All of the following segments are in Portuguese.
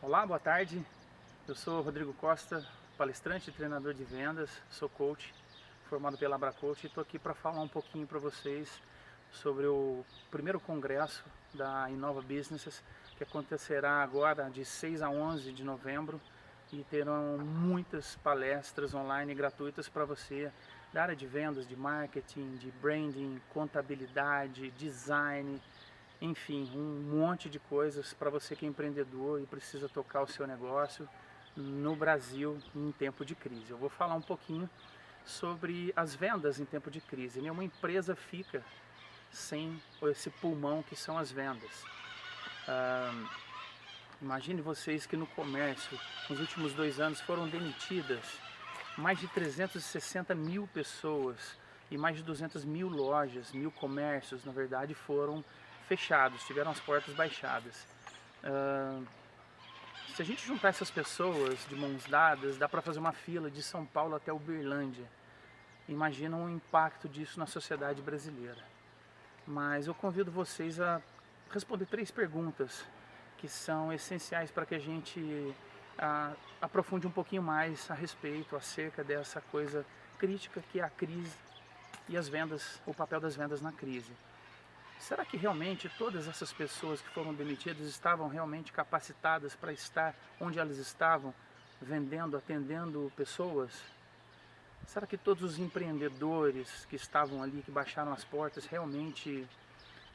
Olá, boa tarde. Eu sou Rodrigo Costa, palestrante e treinador de vendas, sou coach, formado pela Abracoach e estou aqui para falar um pouquinho para vocês sobre o primeiro congresso da Inova Businesses, que acontecerá agora de 6 a 11 de novembro e terão muitas palestras online gratuitas para você da área de vendas, de marketing, de branding, contabilidade, design, enfim, um monte de coisas para você que é empreendedor e precisa tocar o seu negócio no Brasil em tempo de crise. Eu vou falar um pouquinho sobre as vendas em tempo de crise. Nenhuma empresa fica sem esse pulmão que são as vendas. Imagine vocês que no comércio, nos últimos 2 anos, foram demitidas mais de 360 mil pessoas e mais de 200 mil lojas, mil comércios, na verdade, foram fechados, tiveram as portas baixadas. Se a gente juntar essas pessoas de mãos dadas, dá para fazer uma fila de São Paulo até Uberlândia. Imagina o impacto disso na sociedade brasileira. Mas eu convido vocês a responder 3 perguntas que são essenciais para que a gente aprofunde um pouquinho mais a respeito, acerca dessa coisa crítica que é a crise e as vendas, o papel das vendas na crise. Será que realmente todas essas pessoas que foram demitidas estavam realmente capacitadas para estar onde elas estavam, vendendo, atendendo pessoas? Será que todos os empreendedores que estavam ali, que baixaram as portas, realmente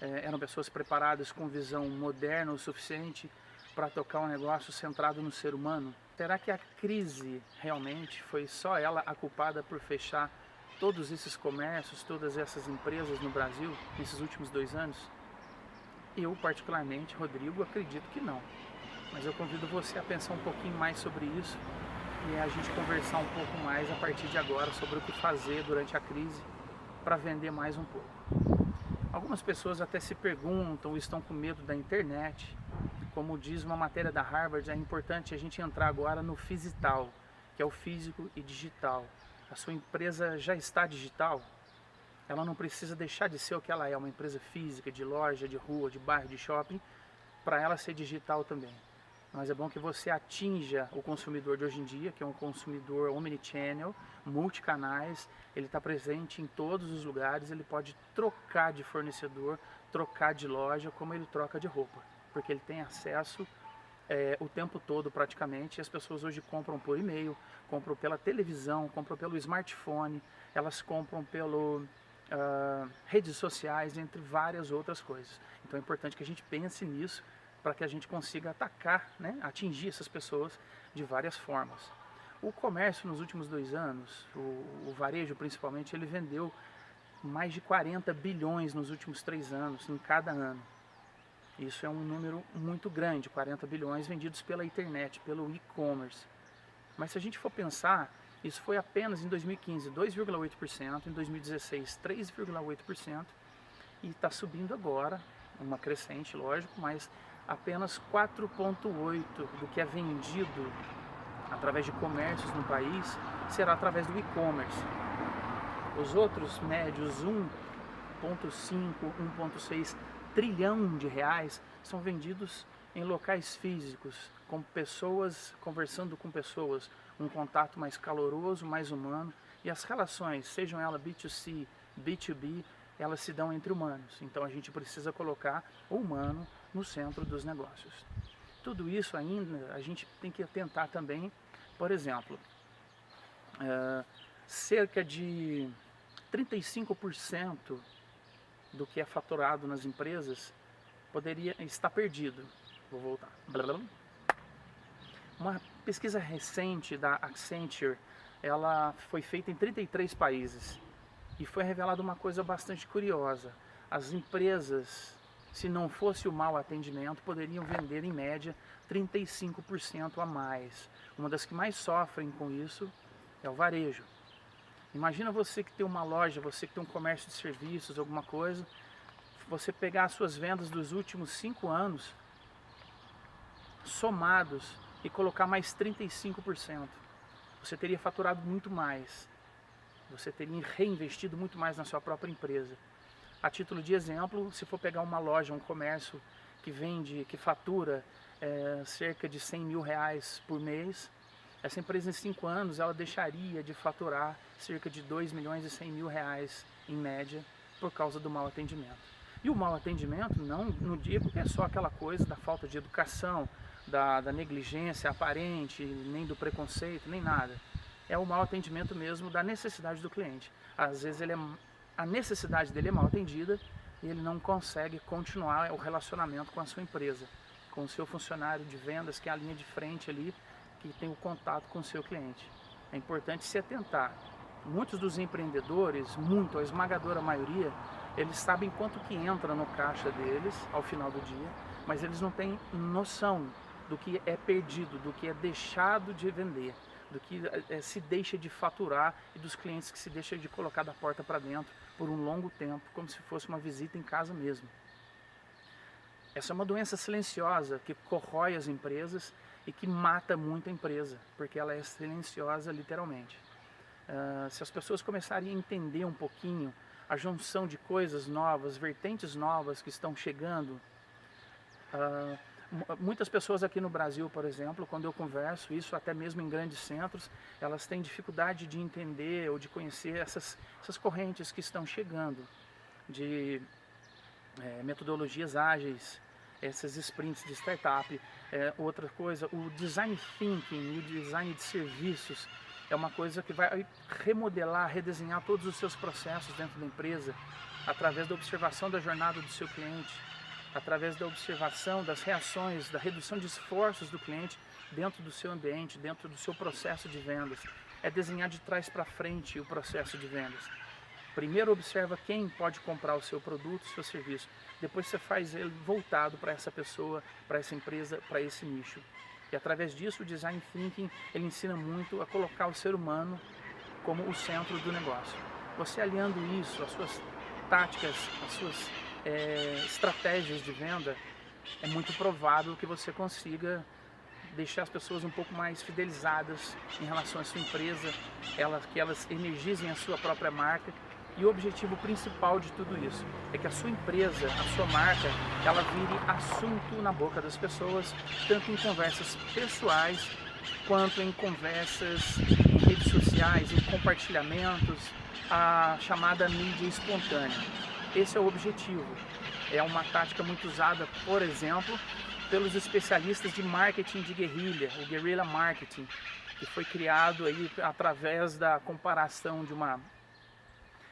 eram pessoas preparadas com visão moderna o suficiente para tocar um negócio centrado no ser humano? Será que a crise realmente foi só ela a culpada por fechar todos esses comércios, todas essas empresas no Brasil nesses últimos 2 anos? Eu, particularmente, Rodrigo, acredito que não. Mas eu convido você a pensar um pouquinho mais sobre isso e a gente conversar um pouco mais a partir de agora sobre o que fazer durante a crise para vender mais um pouco. Algumas pessoas até se perguntam, estão com medo da internet. Como diz uma matéria da Harvard, é importante a gente entrar agora no physital, que é o físico e digital. A sua empresa já está digital? Ela não precisa deixar de ser o que ela é, uma empresa física, de loja, de rua, de bairro, de shopping, para ela ser digital também. Mas é bom que você atinja o consumidor de hoje em dia, que é um consumidor omnichannel, multicanais, ele está presente em todos os lugares, ele pode trocar de fornecedor, trocar de loja, como ele troca de roupa, porque ele tem acesso o tempo todo praticamente. As pessoas hoje compram por e-mail, compram pela televisão, compram pelo smartphone, elas compram pelo redes sociais, entre várias outras coisas. Então é importante que a gente pense nisso para que a gente consiga atacar, né, atingir essas pessoas de várias formas. O comércio nos últimos 2 anos, o varejo principalmente, ele vendeu mais de 40 bilhões nos últimos 3 anos, em cada ano. Isso é um número muito grande, 40 bilhões vendidos pela internet, pelo e-commerce. Mas se a gente for pensar, isso foi apenas em 2015 2,8%, em 2016 3,8% e está subindo agora, uma crescente, lógico, mas apenas 4,8% do que é vendido através de comércios no país será através do e-commerce. Os outros médios 1,5, 1,6 trilhão de reais são vendidos em locais físicos, com pessoas, conversando com pessoas, um contato mais caloroso, mais humano, e as relações, sejam elas B2C, B2B, elas se dão entre humanos. Então a gente precisa colocar o humano no centro dos negócios. Tudo isso ainda a gente tem que atentar também, por exemplo, cerca de 35% do que é faturado nas empresas poderia estar perdido. Vou voltar. Uma pesquisa recente da Accenture, ela foi feita em 33 países e foi revelada uma coisa bastante curiosa. As empresas, se não fosse o mau atendimento, poderiam vender em média 35% a mais. Uma das que mais sofrem com isso é o varejo. Imagina você que tem uma loja, você que tem um comércio de serviços, alguma coisa, você pegar as suas vendas dos últimos 5 anos, somados, e colocar mais 35%. Você teria faturado muito mais. Você teria reinvestido muito mais na sua própria empresa. A título de exemplo, se for pegar uma loja, um comércio que vende, que fatura cerca de 100 mil reais por mês, essa empresa em 5 anos ela deixaria de faturar cerca de 2 milhões e 100 mil reais em média por causa do mau atendimento. E o mau atendimento não digo que é só aquela coisa da falta de educação, da negligência aparente, nem do preconceito, nem nada. É o mau atendimento mesmo da necessidade do cliente. Às vezes a necessidade dele é mal atendida e ele não consegue continuar o relacionamento com a sua empresa, com o seu funcionário de vendas, que é a linha de frente ali, que tem o contato com o seu cliente. É importante se atentar. Muitos dos empreendedores, a esmagadora maioria, eles sabem quanto que entra no caixa deles ao final do dia, mas eles não têm noção do que é perdido, do que é deixado de vender, do que se deixa de faturar e dos clientes que se deixa de colocar da porta para dentro por um longo tempo, como se fosse uma visita em casa mesmo. Essa é uma doença silenciosa que corrói as empresas e que mata muito a empresa, porque ela é silenciosa literalmente. Se as pessoas começarem a entender um pouquinho a junção de coisas novas, vertentes novas que estão chegando, muitas pessoas aqui no Brasil, por exemplo, quando eu converso, isso até mesmo em grandes centros, elas têm dificuldade de entender ou de conhecer essas correntes que estão chegando, de metodologias ágeis, essas sprints de startup. Outra coisa, o design thinking e o design de serviços é uma coisa que vai remodelar, redesenhar todos os seus processos dentro da empresa, através da observação da jornada do seu cliente, através da observação das reações, da redução de esforços do cliente dentro do seu ambiente, dentro do seu processo de vendas. É desenhar de trás para frente o processo de vendas. Primeiro observa quem pode comprar o seu produto, o seu serviço. Depois você faz ele voltado para essa pessoa, para essa empresa, para esse nicho. E através disso o Design Thinking ele ensina muito a colocar o ser humano como o centro do negócio. Você aliando isso, as suas táticas, as suas estratégias de venda, é muito provável que você consiga deixar as pessoas um pouco mais fidelizadas em relação à sua empresa, que elas energizem a sua própria marca. E o objetivo principal de tudo isso é que a sua empresa, a sua marca, ela vire assunto na boca das pessoas, tanto em conversas pessoais, quanto em conversas em redes sociais, em compartilhamentos, a chamada mídia espontânea. Esse é o objetivo. É uma tática muito usada, por exemplo, pelos especialistas de marketing de guerrilha, o guerrilla marketing, que foi criado aí através da comparação de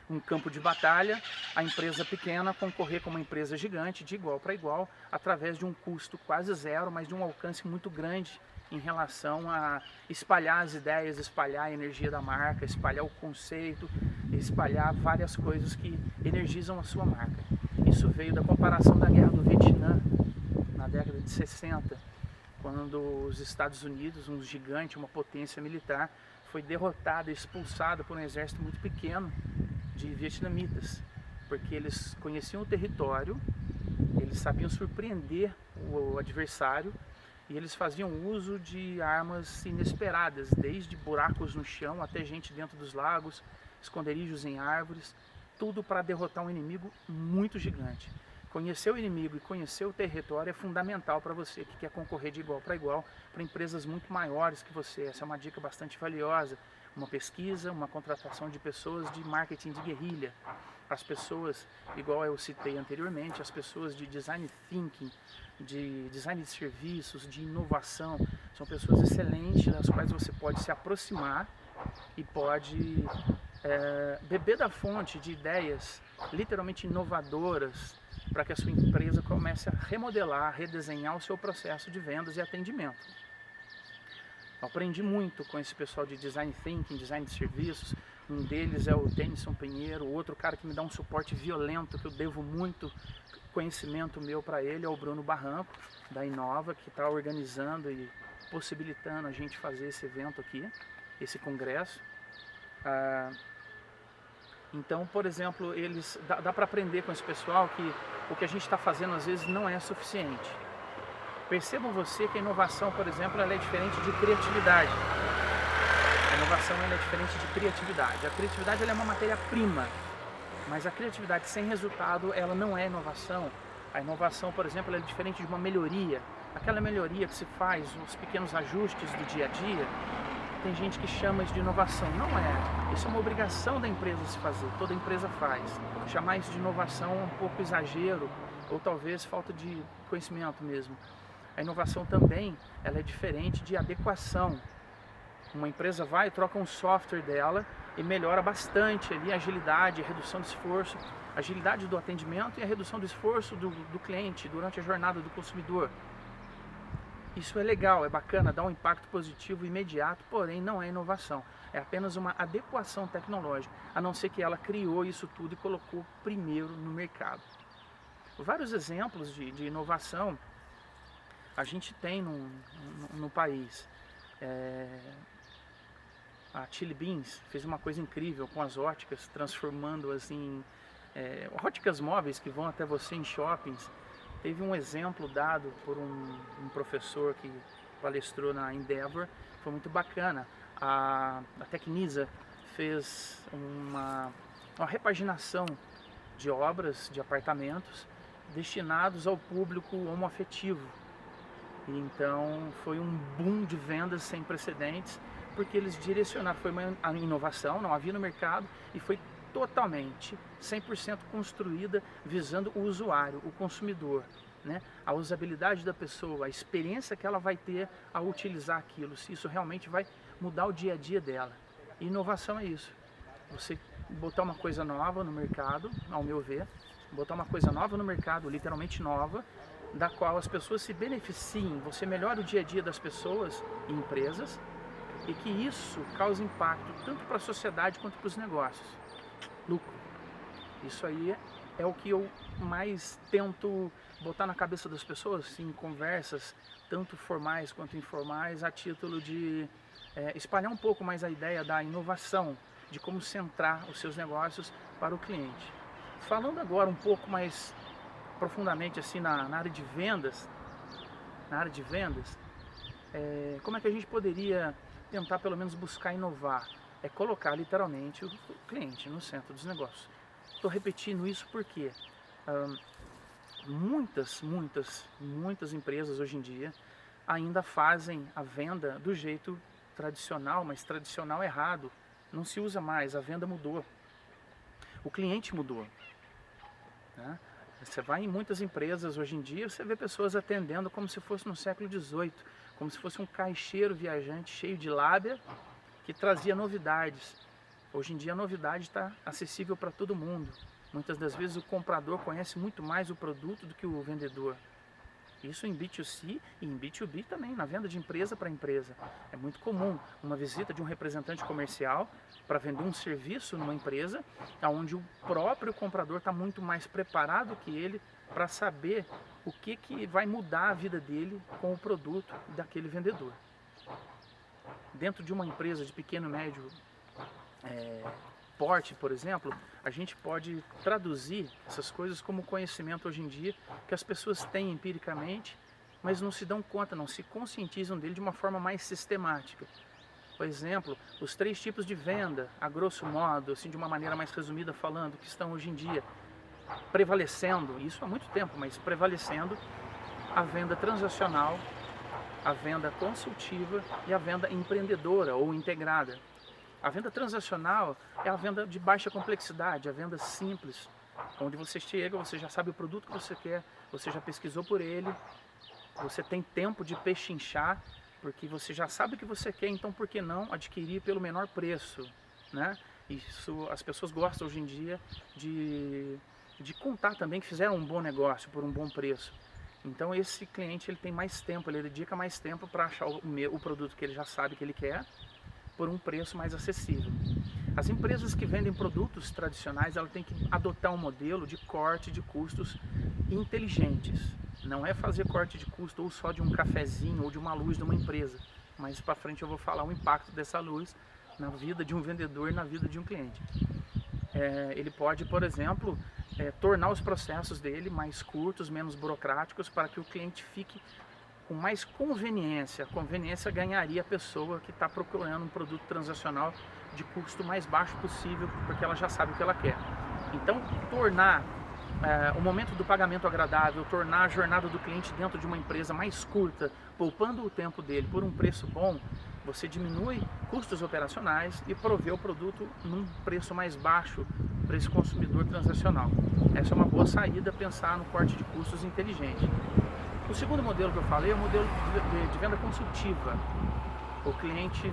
um campo de batalha, a empresa pequena concorrer com uma empresa gigante de igual para igual, através de um custo quase zero, mas de um alcance muito grande em relação a espalhar as ideias, espalhar a energia da marca, espalhar o conceito, espalhar várias coisas que energizam a sua marca. Isso veio da comparação da Guerra do Vietnã, na década de 60, quando os Estados Unidos, um gigante, uma potência militar, foi derrotado e expulsado por um exército muito pequeno de vietnamitas, porque eles conheciam o território, eles sabiam surpreender o adversário e eles faziam uso de armas inesperadas, desde buracos no chão até gente dentro dos lagos, esconderijos em árvores, tudo para derrotar um inimigo muito gigante. Conhecer o inimigo e conhecer o território é fundamental para você que quer concorrer de igual para igual para empresas muito maiores que você. Essa é uma dica bastante valiosa. Uma pesquisa, uma contratação de pessoas de marketing de guerrilha. As pessoas, igual eu citei anteriormente, as pessoas de design thinking, de design de serviços, de inovação, são pessoas excelentes das quais você pode se aproximar e pode beber da fonte de ideias literalmente inovadoras para que a sua empresa comece a remodelar, redesenhar o seu processo de vendas e atendimento. Aprendi muito com esse pessoal de design thinking, design de serviços. Um deles é o Tennyson Pinheiro, o outro cara que me dá um suporte violento, que eu devo muito conhecimento meu para ele, é o Bruno Barranco, da Inova, que está organizando e possibilitando a gente fazer esse evento aqui, esse congresso. Então, por exemplo, dá para aprender com esse pessoal que o que a gente está fazendo às vezes não é suficiente. Percebam você que a inovação, por exemplo, ela é diferente de criatividade. A inovação ela é diferente de criatividade. A criatividade ela é uma matéria-prima, mas a criatividade sem resultado ela não é inovação. A inovação, por exemplo, ela é diferente de uma melhoria. aquela melhoria que se faz, os pequenos ajustes do dia a dia, tem gente que chama isso de inovação. Não é. Isso é uma obrigação da empresa se fazer, toda empresa faz. Chamar isso de inovação é um pouco exagero, ou talvez falta de conhecimento mesmo. A inovação também, ela é diferente de adequação. Uma empresa vai, troca um software dela e melhora bastante ali a agilidade, a redução do esforço, a agilidade do atendimento e a redução do esforço do cliente durante a jornada do consumidor. Isso é legal, é bacana, dá um impacto positivo imediato, porém não é inovação. É apenas uma adequação tecnológica, a não ser que ela criou isso tudo e colocou primeiro no mercado. Vários exemplos de inovação a gente tem no país. A Chili Beans fez uma coisa incrível com as óticas, transformando-as em óticas móveis que vão até você em shoppings. Teve um exemplo dado por um professor que palestrou na Endeavor, foi muito bacana. A Tecnisa fez uma repaginação de obras de apartamentos destinados ao público homoafetivo. E então foi um boom de vendas sem precedentes, porque eles direcionaram, foi uma inovação, não havia no mercado, e foi totalmente, 100% construída visando o usuário, o consumidor, né? A usabilidade da pessoa, a experiência que ela vai ter ao utilizar aquilo, se isso realmente vai mudar o dia a dia dela. E inovação é isso, você botar uma coisa nova no mercado, ao meu ver, botar uma coisa nova no mercado, literalmente nova, da qual as pessoas se beneficiem, você melhora o dia a dia das pessoas e empresas, e que isso cause impacto tanto para a sociedade quanto para os negócios. Lucro. Isso aí é o que eu mais tento botar na cabeça das pessoas em conversas, tanto formais quanto informais, a título de espalhar um pouco mais a ideia da inovação, de como centrar os seus negócios para o cliente. Falando agora um pouco mais profundamente assim na área de vendas, como é que a gente poderia tentar pelo menos buscar inovar? É colocar literalmente o cliente no centro dos negócios. Estou repetindo isso porque muitas empresas hoje em dia ainda fazem a venda do jeito tradicional, mas tradicional errado. Não se usa mais, a venda mudou. O cliente mudou, né? Você vai em muitas empresas hoje em dia, você vê pessoas atendendo como se fosse no século XVIII, como se fosse um caixeiro viajante cheio de lábia que trazia novidades. Hoje em dia a novidade está acessível para todo mundo. Muitas das vezes o comprador conhece muito mais o produto do que o vendedor. Isso em B2C e em B2B também, na venda de empresa para empresa. É muito comum uma visita de um representante comercial para vender um serviço numa empresa, onde o próprio comprador está muito mais preparado que ele para saber o que vai mudar a vida dele com o produto daquele vendedor. Dentro de uma empresa de pequeno e médio porte, por exemplo, a gente pode traduzir essas coisas como conhecimento hoje em dia que as pessoas têm empiricamente, mas não se dão conta, não se conscientizam dele de uma forma mais sistemática. Por exemplo, os 3 tipos de venda, a grosso modo, assim, de uma maneira mais resumida falando, que estão hoje em dia prevalecendo, isso há muito tempo, mas prevalecendo, a venda transacional, a venda consultiva e a venda empreendedora ou integrada. A venda transacional é a venda de baixa complexidade, a venda simples, onde você chega, você já sabe o produto que você quer, você já pesquisou por ele, você tem tempo de pechinchar, porque você já sabe o que você quer, então por que não adquirir pelo menor preço, né? Isso, as pessoas gostam hoje em dia de contar também que fizeram um bom negócio por um bom preço. Então esse cliente ele tem mais tempo, ele dedica mais tempo para achar o produto que ele já sabe que ele quer, por um preço mais acessível. As empresas que vendem produtos tradicionais, elas têm que adotar um modelo de corte de custos inteligentes. Não é fazer corte de custo ou só de um cafezinho ou de uma luz de uma empresa. Mais para frente eu vou falar o impacto dessa luz na vida de um vendedor e na vida de um cliente. Ele pode, por exemplo, tornar os processos dele mais curtos, menos burocráticos, para que o cliente fique com mais conveniência. A conveniência ganharia a pessoa que está procurando um produto transacional de custo mais baixo possível, porque ela já sabe o que ela quer. Então, tornar o momento do pagamento agradável, tornar a jornada do cliente dentro de uma empresa mais curta, poupando o tempo dele por um preço bom, você diminui custos operacionais e provê o produto num preço mais baixo para esse consumidor transacional. Essa é uma boa saída, pensar no corte de custos inteligente. O segundo modelo que eu falei é o modelo de venda consultiva. O cliente,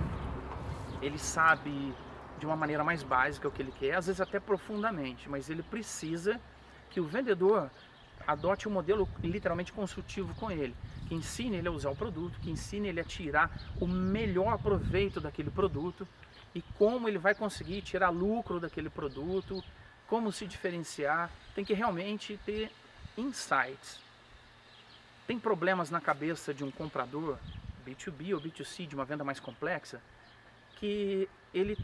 ele sabe de uma maneira mais básica o que ele quer, às vezes até profundamente, mas ele precisa que o vendedor adote um modelo literalmente consultivo com ele, que ensine ele a usar o produto, que ensine ele a tirar o melhor proveito daquele produto e como ele vai conseguir tirar lucro daquele produto, como se diferenciar. Tem que realmente ter insights. Tem problemas na cabeça de um comprador, B2B ou B2C, de uma venda mais complexa, que ele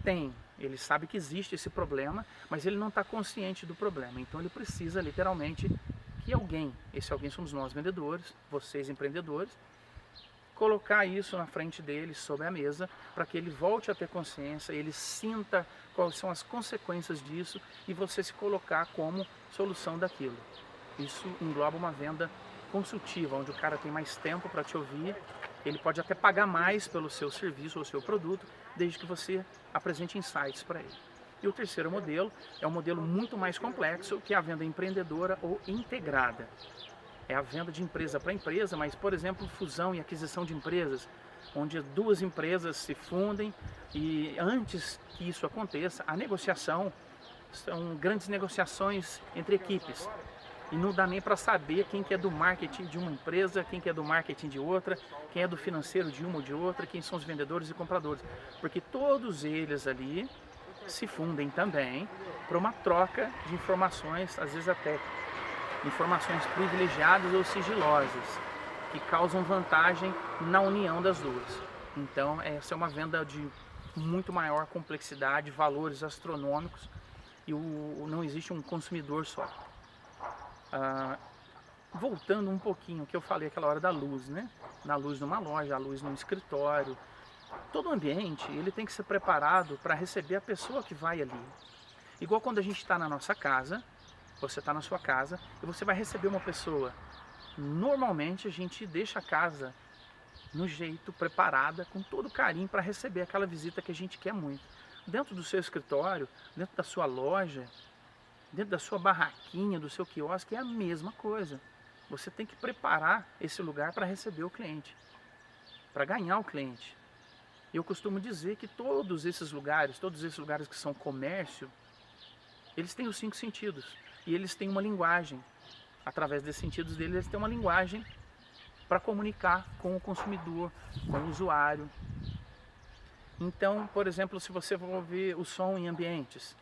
sabe que existe esse problema, mas ele não está consciente do problema. Então ele precisa literalmente que alguém, esse alguém somos nós vendedores, vocês empreendedores, colocar isso na frente dele, sobre a mesa, para que ele volte a ter consciência, ele sinta quais são as consequências disso e você se colocar como solução daquilo. Isso engloba uma venda consultiva, onde o cara tem mais tempo para te ouvir, ele pode até pagar mais pelo seu serviço ou seu produto, desde que você apresente insights para ele. E o terceiro modelo é um modelo muito mais complexo, que é a venda empreendedora ou integrada. É a venda de empresa para empresa, mas, por exemplo, fusão e aquisição de empresas, onde duas empresas se fundem e antes que isso aconteça, a negociação, são grandes negociações entre equipes. E não dá nem para saber quem que é do marketing de uma empresa, quem que é do marketing de outra, quem é do financeiro de uma ou de outra, quem são os vendedores e compradores. Porque todos eles ali se fundem também para uma troca de informações, às vezes até informações privilegiadas ou sigilosas, que causam vantagem na união das duas. Então essa é uma venda de muito maior complexidade, valores astronômicos, e não existe um consumidor só. Voltando um pouquinho, que eu falei aquela hora da luz, né? Na luz numa loja, a luz num escritório. Todo ambiente ele tem que ser preparado para receber a pessoa que vai ali. Igual quando a gente está na nossa casa, você está na sua casa e você vai receber uma pessoa. Normalmente a gente deixa a casa no jeito, preparada, com todo carinho para receber aquela visita que a gente quer muito. Dentro do seu escritório, dentro da sua loja, dentro da sua barraquinha, do seu quiosque, é a mesma coisa. Você tem que preparar esse lugar para receber o cliente, para ganhar o cliente. Eu costumo dizer que todos esses lugares que são comércio, eles têm os 5 sentidos e eles têm uma linguagem. Através desses sentidos deles, eles têm uma linguagem para comunicar com o consumidor, com o usuário. Então, por exemplo, se você for ver o som em ambientes,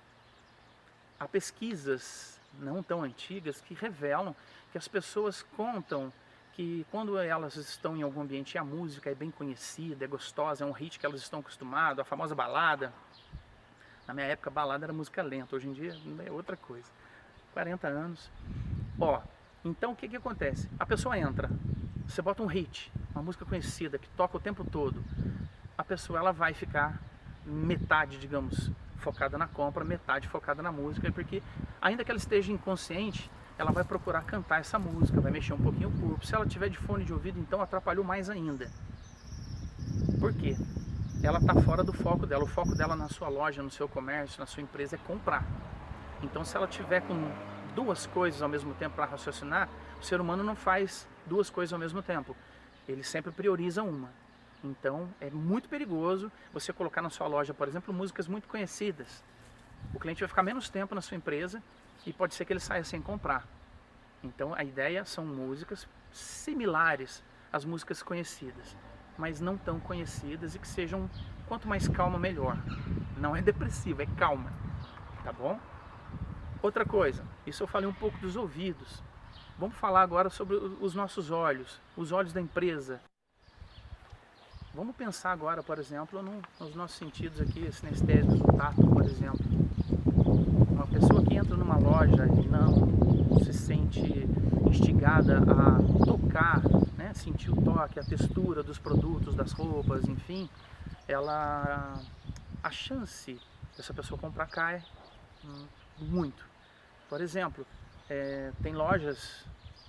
há pesquisas não tão antigas que revelam que as pessoas contam que quando elas estão em algum ambiente e a música é bem conhecida, é gostosa, é um hit que elas estão acostumadas, a famosa balada. Na minha época, balada era música lenta, hoje em dia é outra coisa. 40 anos. Então o que acontece? A pessoa entra, você bota um hit, uma música conhecida, que toca o tempo todo. A pessoa ela vai ficar metade, digamos, focada na compra, metade focada na música, porque ainda que ela esteja inconsciente, ela vai procurar cantar essa música, vai mexer um pouquinho o corpo. Se ela tiver de fone de ouvido, então atrapalhou mais ainda. Por quê? Ela está fora do foco dela. O foco dela na sua loja, no seu comércio, na sua empresa é comprar. Então se ela tiver com duas coisas ao mesmo tempo para raciocinar, o ser humano não faz duas coisas ao mesmo tempo. Ele sempre prioriza uma. Então é muito perigoso você colocar na sua loja, por exemplo, músicas muito conhecidas. O cliente vai ficar menos tempo na sua empresa e pode ser que ele saia sem comprar. Então a ideia são músicas similares às músicas conhecidas, mas não tão conhecidas e que sejam, quanto mais calma melhor. Não é depressiva, é calma, tá bom? Outra coisa, isso eu falei um pouco dos ouvidos. Vamos falar agora sobre os nossos olhos, os olhos da empresa. Vamos pensar agora, por exemplo, nos nossos sentidos aqui, sinestésicos, o tato, por exemplo. Uma pessoa que entra numa loja e não se sente instigada a tocar, né, sentir o toque, a textura dos produtos, das roupas, enfim, a chance dessa pessoa comprar cai muito. Por exemplo, Tem lojas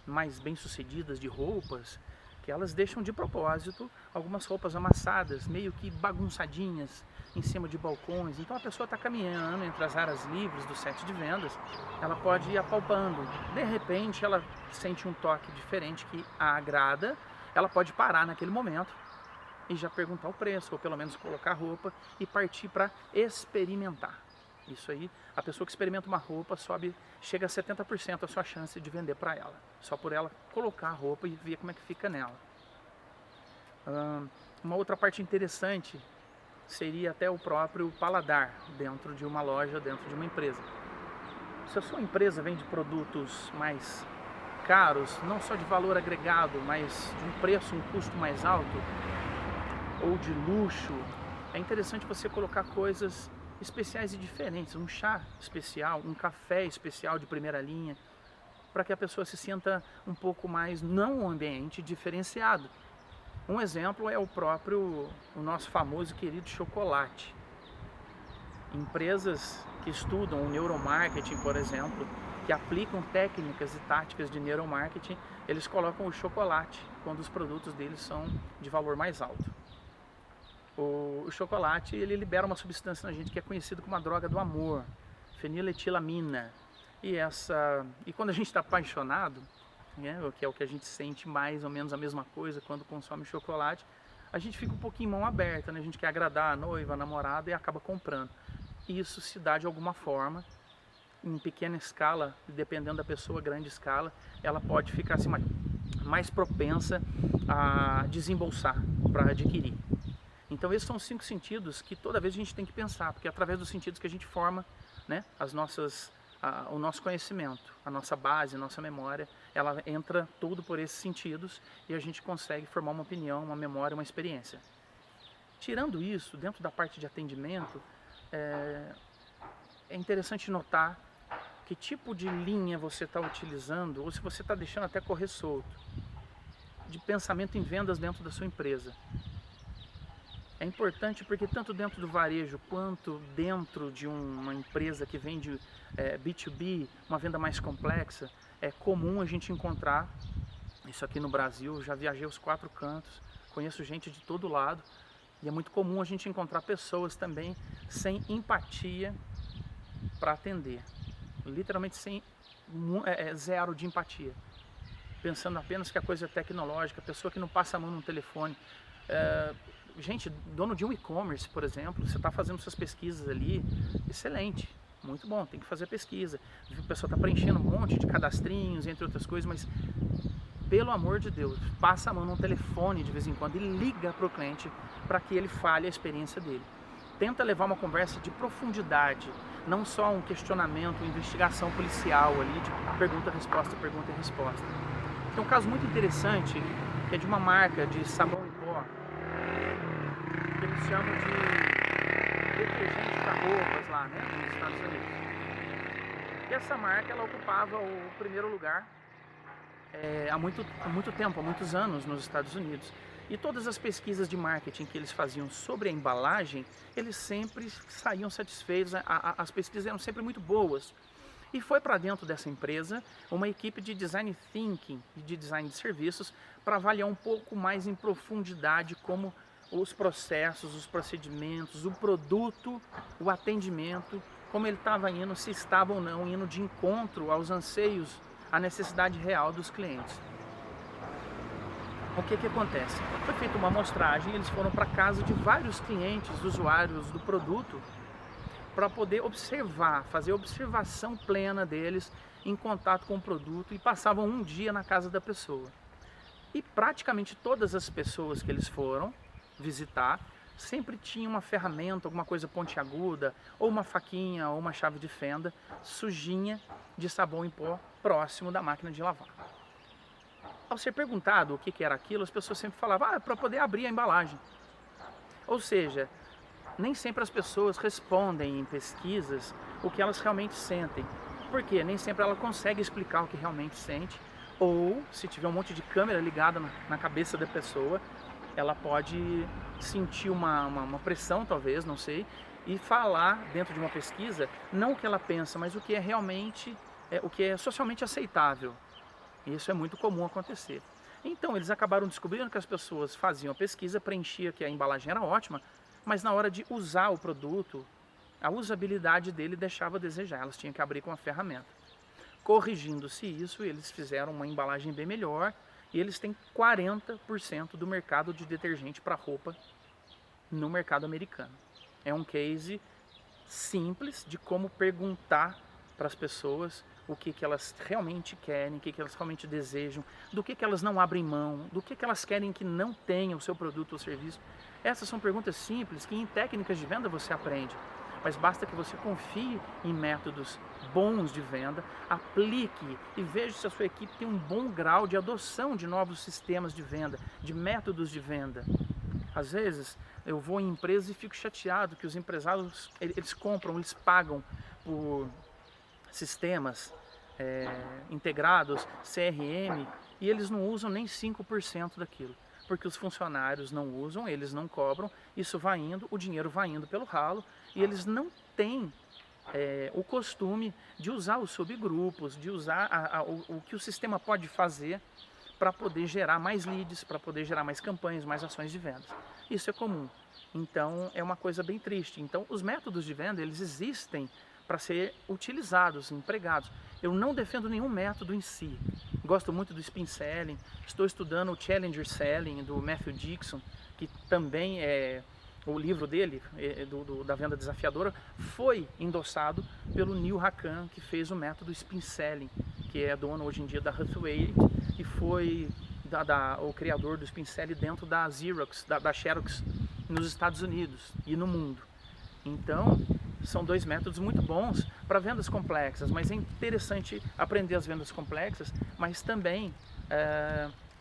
mais bem-sucedidas de roupas que elas deixam de propósito algumas roupas amassadas, meio que bagunçadinhas, em cima de balcões. Então a pessoa está caminhando entre as áreas livres do set de vendas, ela pode ir apalpando. De repente ela sente um toque diferente que a agrada, ela pode parar naquele momento e já perguntar o preço, ou pelo menos colocar a roupa e partir para experimentar. Isso aí, a pessoa que experimenta uma roupa chega a 70% a sua chance de vender para ela, só por ela colocar a roupa e ver como é que fica nela. Uma outra parte interessante seria até o próprio paladar dentro de uma loja, dentro de uma empresa. Se a sua empresa vende produtos mais caros, não só de valor agregado, mas de um preço, um custo mais alto, ou de luxo, é interessante você colocar coisas especiais e diferentes, um chá especial, um café especial de primeira linha, para que a pessoa se sinta um pouco mais, não um ambiente diferenciado. Um exemplo é o nosso famoso e querido chocolate. Empresas que estudam o neuromarketing, por exemplo, que aplicam técnicas e táticas de neuromarketing, eles colocam o chocolate quando os produtos deles são de valor mais alto. O chocolate, ele libera uma substância na gente que é conhecida como a droga do amor, feniletilamina. E quando a gente está apaixonado, né, que é o que a gente sente mais ou menos a mesma coisa quando consome chocolate, a gente fica um pouquinho mão aberta, né? A gente quer agradar a noiva, a namorada e acaba comprando. Isso se dá de alguma forma, em pequena escala, dependendo da pessoa, grande escala, ela pode ficar assim, mais propensa a desembolsar para adquirir. Então esses são os 5 sentidos que toda vez a gente tem que pensar, porque é através dos sentidos que a gente forma, né, o nosso conhecimento, a nossa base, a nossa memória, ela entra tudo por esses sentidos e a gente consegue formar uma opinião, uma memória, uma experiência. Tirando isso, dentro da parte de atendimento, é interessante notar que tipo de linha você está utilizando, ou se você está deixando até correr solto, de pensamento em vendas dentro da sua empresa. É importante porque tanto dentro do varejo quanto dentro de uma empresa que vende B2B, uma venda mais complexa, é comum a gente encontrar, isso aqui no Brasil, já viajei os 4 cantos, conheço gente de todo lado, e é muito comum a gente encontrar pessoas também sem empatia para atender, literalmente zero de empatia, pensando apenas que a coisa é tecnológica, pessoa que não passa a mão no telefone. Gente, dono de um e-commerce, por exemplo, você está fazendo suas pesquisas ali, excelente, muito bom, tem que fazer pesquisa. A pessoa está preenchendo um monte de cadastrinhos, entre outras coisas, mas pelo amor de Deus, passa a mão no telefone de vez em quando e liga para o cliente para que ele fale a experiência dele. Tenta levar uma conversa de profundidade, não só um questionamento, uma investigação policial ali, de pergunta-resposta, pergunta e resposta. Tem um caso muito interessante, que é de uma marca de sabão em pó, que eles chamam de detergente para roupas lá, né, nos Estados Unidos. E essa marca, ela ocupava o primeiro lugar há muito tempo, há muitos anos nos Estados Unidos. E todas as pesquisas de marketing que eles faziam sobre a embalagem, eles sempre saíam satisfeitos, as pesquisas eram sempre muito boas. E foi para dentro dessa empresa uma equipe de design thinking e de design de serviços para avaliar um pouco mais em profundidade como os processos, os procedimentos, o produto, o atendimento, como ele estava indo, se estava ou não indo de encontro aos anseios, à necessidade real dos clientes. O que acontece? Foi feita uma amostragem, eles foram para casa de vários clientes, usuários do produto, para poder observar, fazer observação plena deles em contato com o produto, e passavam um dia na casa da pessoa. E praticamente todas as pessoas que eles foram visitar sempre tinham uma ferramenta, alguma coisa pontiaguda, ou uma faquinha, ou uma chave de fenda sujinha de sabão em pó próximo da máquina de lavar. Ao ser perguntado o que era aquilo, as pessoas sempre falavam, é para poder abrir a embalagem. Ou seja, nem sempre as pessoas respondem em pesquisas o que elas realmente sentem. Por quê? Nem sempre ela consegue explicar o que realmente sente, ou se tiver um monte de câmera ligada na cabeça da pessoa, ela pode sentir uma pressão, talvez, não sei, e falar dentro de uma pesquisa, não o que ela pensa, mas o que é realmente o que é socialmente aceitável. Isso é muito comum acontecer. Então eles acabaram descobrindo que as pessoas faziam a pesquisa, preenchia que a embalagem era ótima, mas na hora de usar o produto, a usabilidade dele deixava a desejar, elas tinham que abrir com a ferramenta. Corrigindo-se isso, eles fizeram uma embalagem bem melhor e eles têm 40% do mercado de detergente para roupa no mercado americano. É um case simples de como perguntar para as pessoas o que elas realmente querem, o que elas realmente desejam, do que elas não abrem mão, do que elas querem que não tenha o seu produto ou serviço. Essas são perguntas simples que em técnicas de venda você aprende, mas basta que você confie em métodos bons de venda, aplique e veja se a sua equipe tem um bom grau de adoção de novos sistemas de venda, de métodos de venda. Às vezes eu vou em empresas e fico chateado que os empresários, eles compram, eles pagam por sistemas integrados, CRM, e eles não usam nem 5% daquilo, porque os funcionários não usam, eles não cobram, isso vai indo, o dinheiro vai indo pelo ralo, e eles não têm o costume de usar os subgrupos, de usar o que o sistema pode fazer para poder gerar mais leads, para poder gerar mais campanhas, mais ações de vendas. Isso é comum. Então é uma coisa bem triste. Então os métodos de venda, eles existem para ser utilizados, empregados. Eu não defendo nenhum método em si. Gosto muito do Spin Selling, estou estudando o Challenger Selling do Matthew Dixon, que também é o livro dele, da venda desafiadora, foi endossado pelo Neil Hakan, que fez o método Spin Selling, que é dono hoje em dia da Hathaway e foi o criador do Spin Selling dentro da Xerox, da Xerox nos Estados Unidos e no mundo. Então, são dois métodos muito bons para vendas complexas, mas é interessante aprender as vendas complexas, mas também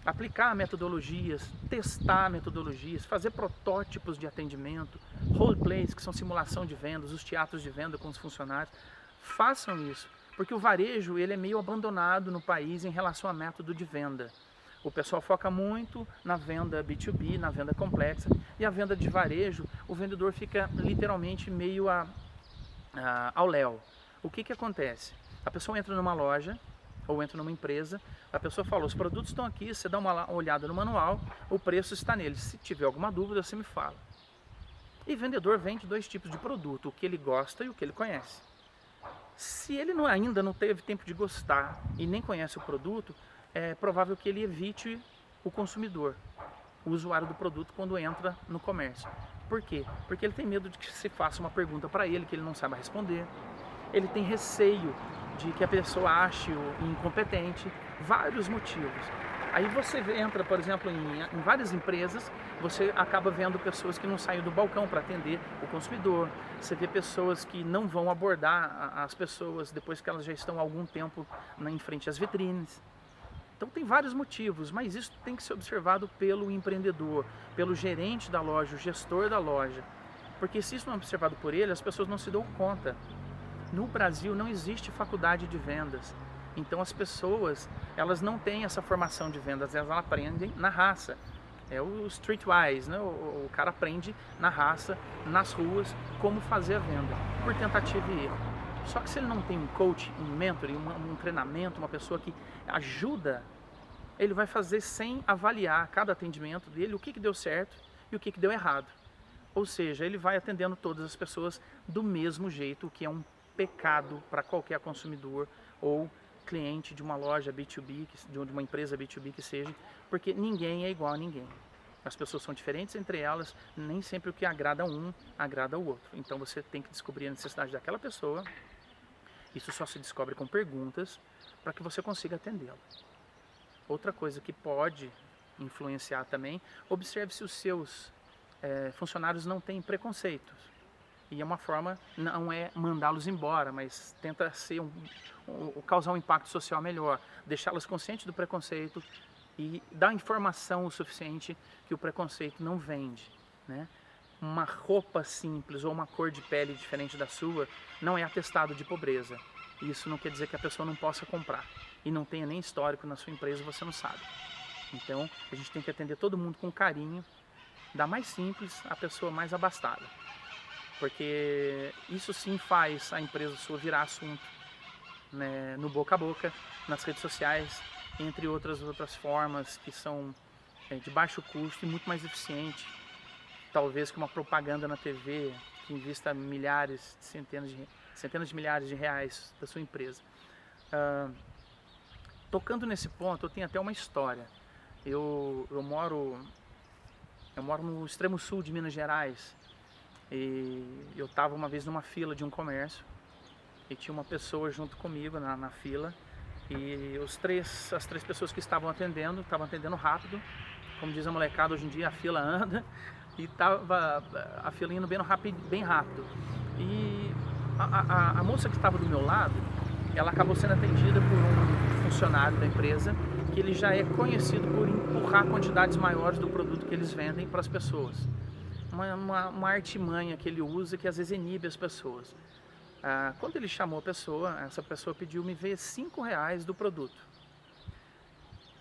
aplicar metodologias, testar metodologias, fazer protótipos de atendimento, roleplays, que são simulação de vendas, os teatros de venda com os funcionários. Façam isso, porque o varejo ele é meio abandonado no país em relação a método de venda. O pessoal foca muito na venda B2B, na venda complexa, e a venda de varejo, o vendedor fica literalmente meio ao léu. O que acontece? A pessoa entra numa loja ou entra numa empresa, a pessoa fala, os produtos estão aqui, você dá uma olhada no manual, o preço está nele. Se tiver alguma dúvida, você me fala. E vendedor vende dois tipos de produto, o que ele gosta e o que ele conhece. Se ele ainda não teve tempo de gostar e nem conhece o produto, é provável que ele evite o consumidor, o usuário do produto, quando entra no comércio. Por quê? Porque ele tem medo de que se faça uma pergunta para ele que ele não saiba responder. Ele tem receio de que a pessoa ache-o incompetente. Vários motivos. Aí você entra, por exemplo, em várias empresas, você acaba vendo pessoas que não saem do balcão para atender o consumidor. Você vê pessoas que não vão abordar as pessoas depois que elas já estão há algum tempo em frente às vitrines. Então tem vários motivos, mas isso tem que ser observado pelo empreendedor, pelo gerente da loja, o gestor da loja. Porque se isso não é observado por ele, as pessoas não se dão conta. No Brasil não existe faculdade de vendas. Então as pessoas, elas não têm essa formação de vendas, elas aprendem na raça. É o streetwise, né? O cara aprende na raça, nas ruas, como fazer a venda, por tentativa e erro. Só que se ele não tem um coach, um mentor, um treinamento, uma pessoa que ajuda, ele vai fazer sem avaliar cada atendimento dele, o que deu certo e o que deu errado. Ou seja, ele vai atendendo todas as pessoas do mesmo jeito, o que é um pecado para qualquer consumidor ou cliente de uma loja B2B, de uma empresa B2B que seja, porque ninguém é igual a ninguém. As pessoas são diferentes entre elas, nem sempre o que agrada um, agrada o outro. Então você tem que descobrir a necessidade daquela pessoa. Isso só se descobre com perguntas para que você consiga atendê-la. Outra coisa que pode influenciar também, observe se os seus funcionários não têm preconceitos. E é uma forma, não é mandá-los embora, mas tenta ser causar um impacto social melhor, deixá-los conscientes do preconceito e dar informação o suficiente que o preconceito não vende, né? Uma roupa simples ou uma cor de pele diferente da sua não é atestado de pobreza. Isso não quer dizer que a pessoa não possa comprar e não tenha nem histórico na sua empresa, você não sabe. Então a gente tem que atender todo mundo com carinho, da mais simples à pessoa mais abastada. Porque isso sim faz a empresa sua virar assunto. né, no boca a boca, nas redes sociais, entre outras formas que são de baixo custo e muito mais eficiente, talvez que uma propaganda na TV que invista milhares, centenas de milhares de reais da sua empresa. Tocando nesse ponto, eu tenho até uma história. Eu moro no extremo sul de Minas Gerais e eu estava uma vez numa fila de um comércio e tinha uma pessoa junto comigo na fila e as três pessoas que estavam atendendo rápido, como diz a molecada hoje em dia, a fila anda, e estava a fila indo bem rápido. E a moça que estava do meu lado, ela acabou sendo atendida por um funcionário da empresa, que ele já é conhecido por empurrar quantidades maiores do produto que eles vendem para as pessoas. Uma artimanha que ele usa que às vezes inibe as pessoas. Quando ele chamou a pessoa, essa pessoa pediu me ver R$5 do produto.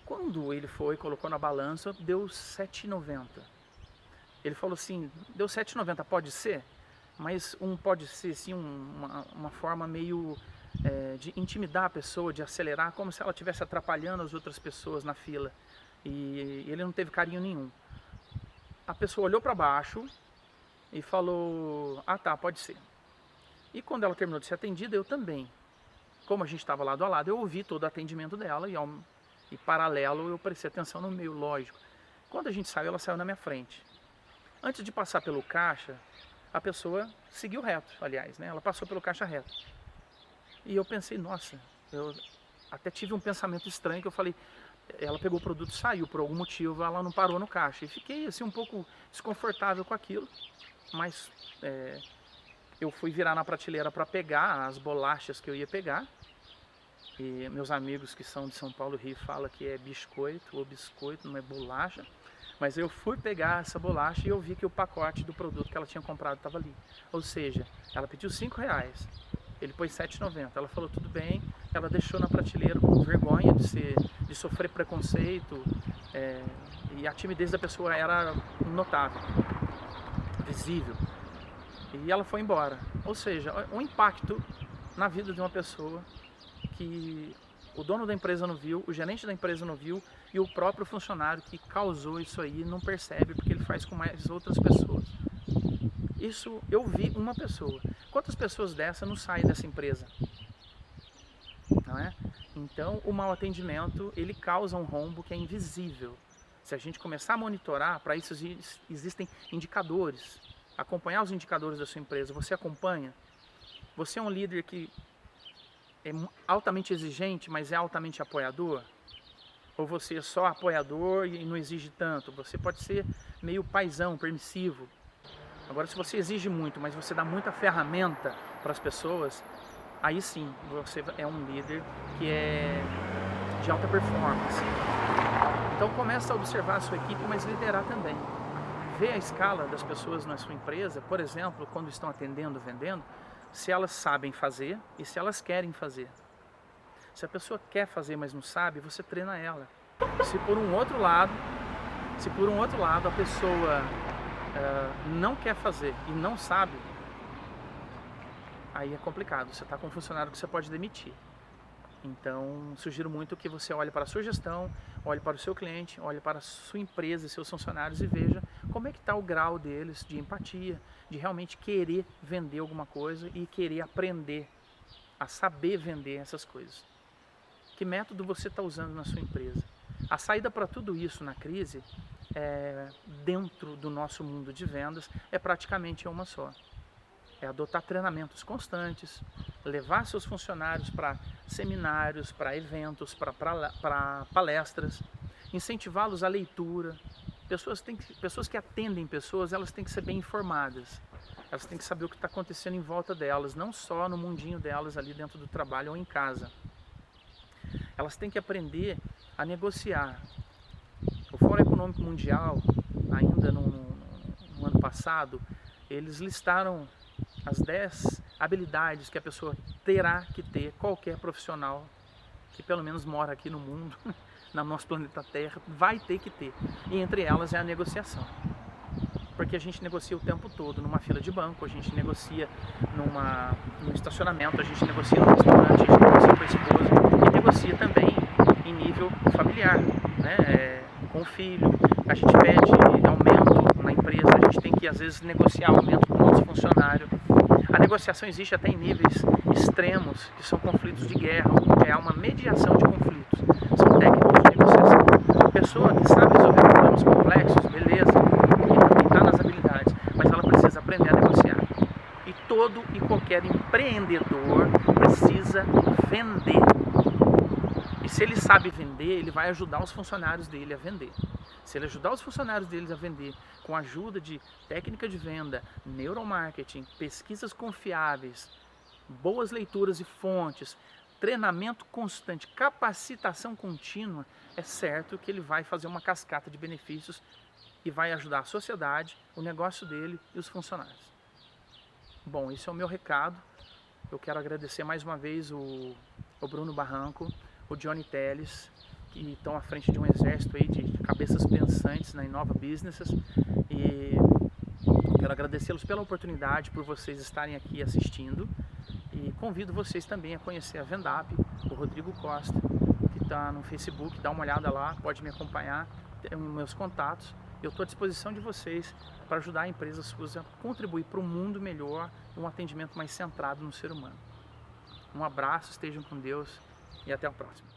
Quando ele colocou na balança, deu R$7,90. Ele falou assim, deu R$7,90, pode ser? Mas pode ser sim uma forma meio de intimidar a pessoa, de acelerar, como se ela estivesse atrapalhando as outras pessoas na fila. E ele não teve carinho nenhum. A pessoa olhou para baixo e falou, tá, pode ser. E quando ela terminou de ser atendida, eu também. Como a gente estava lado a lado, eu ouvi todo o atendimento dela e paralelo eu prestei atenção no meio, lógico. Quando a gente saiu, ela saiu na minha frente. Antes de passar pelo caixa, a pessoa seguiu reto, aliás, né? Ela passou pelo caixa reto. E eu pensei, nossa, eu até tive um pensamento estranho que eu falei, ela pegou o produto e saiu, por algum motivo ela não parou no caixa. E fiquei assim um pouco desconfortável com aquilo, mas eu fui virar na prateleira para pegar as bolachas que eu ia pegar. E meus amigos que são de São Paulo e Rio falam que é biscoito ou biscoito, não é bolacha. Mas eu fui pegar essa bolacha e eu vi que o pacote do produto que ela tinha comprado estava ali. Ou seja, ela pediu R$5, ele pôs R$7,90. Ela falou tudo bem, ela deixou na prateleira com vergonha de sofrer preconceito, e a timidez da pessoa era notável, visível. E ela foi embora. Ou seja, um impacto na vida de uma pessoa que o dono da empresa não viu, o gerente da empresa não viu e o próprio funcionário que causou isso aí não percebe porque ele faz com mais outras pessoas. Isso eu vi uma pessoa. Quantas pessoas dessa não saem dessa empresa? Não é? Então o mau atendimento ele causa um rombo que é invisível. Se a gente começar a monitorar, para isso existem indicadores. Acompanhar os indicadores da sua empresa. Você acompanha? Você é um líder que é altamente exigente, mas é altamente apoiador? Ou você é só apoiador e não exige tanto? Você pode ser meio paizão, permissivo. Agora, se você exige muito, mas você dá muita ferramenta para as pessoas, aí sim, você é um líder que é de alta performance. Então começa a observar a sua equipe, mas liderar também. Vê a escala das pessoas na sua empresa, por exemplo, quando estão atendendo, vendendo, se elas sabem fazer e se elas querem fazer. Se a pessoa quer fazer, mas não sabe, você treina ela. Se por um outro lado a pessoa não quer fazer e não sabe, aí é complicado. Você está com um funcionário que você pode demitir. Então, sugiro muito que você olhe para a sua gestão, olhe para o seu cliente, olhe para a sua empresa e seus funcionários e veja como é que está o grau deles de empatia, de realmente querer vender alguma coisa e querer aprender a saber vender essas coisas. Que método você está usando na sua empresa? A saída para tudo isso na crise, dentro do nosso mundo de vendas, é praticamente uma só. É adotar treinamentos constantes, levar seus funcionários para seminários, para eventos, para palestras, incentivá-los à leitura. Pessoas que atendem pessoas, elas têm que ser bem informadas. Elas têm que saber o que está acontecendo em volta delas, não só no mundinho delas ali dentro do trabalho ou em casa. Elas têm que aprender a negociar. O Fórum Econômico Mundial, ainda no ano passado, eles listaram as 10 habilidades que a pessoa terá que ter, qualquer profissional que pelo menos mora aqui no mundo, no nosso planeta Terra, vai ter que ter. E entre elas é a negociação. porque a gente negocia o tempo todo, numa fila de banco, a gente negocia num estacionamento, a gente negocia no restaurante, a gente negocia com a esposa e negocia também em nível familiar, né? Com o filho, a gente pede aumento na empresa, a gente tem que às vezes negociar aumento com o nosso funcionário. A negociação existe até em níveis extremos, que são conflitos de guerra, é uma mediação de conflitos, são técnicas de negociação. A pessoa que sabe resolver problemas complexos, beleza, que está nas habilidades, mas ela precisa aprender a negociar. E todo e qualquer empreendedor precisa vender. E se ele sabe vender, ele vai ajudar os funcionários dele a vender. Se ele ajudar os funcionários deles a vender com a ajuda de técnica de venda, neuromarketing, pesquisas confiáveis, boas leituras e fontes, treinamento constante, capacitação contínua, é certo que ele vai fazer uma cascata de benefícios e vai ajudar a sociedade, o negócio dele e os funcionários. Bom, esse é o meu recado. Eu quero agradecer mais uma vez o Bruno Barranco, o Johnny Teles, que estão à frente de um exército aí de cabeças pensantes na Inova Businesses, e quero agradecê-los pela oportunidade, por vocês estarem aqui assistindo, e convido vocês também a conhecer a Vendap, o Rodrigo Costa, que está no Facebook, dá uma olhada lá, pode me acompanhar, tem meus contatos, eu estou à disposição de vocês para ajudar a empresa SUS a contribuir para um mundo melhor, um atendimento mais centrado no ser humano. Um abraço, estejam com Deus e até a próxima.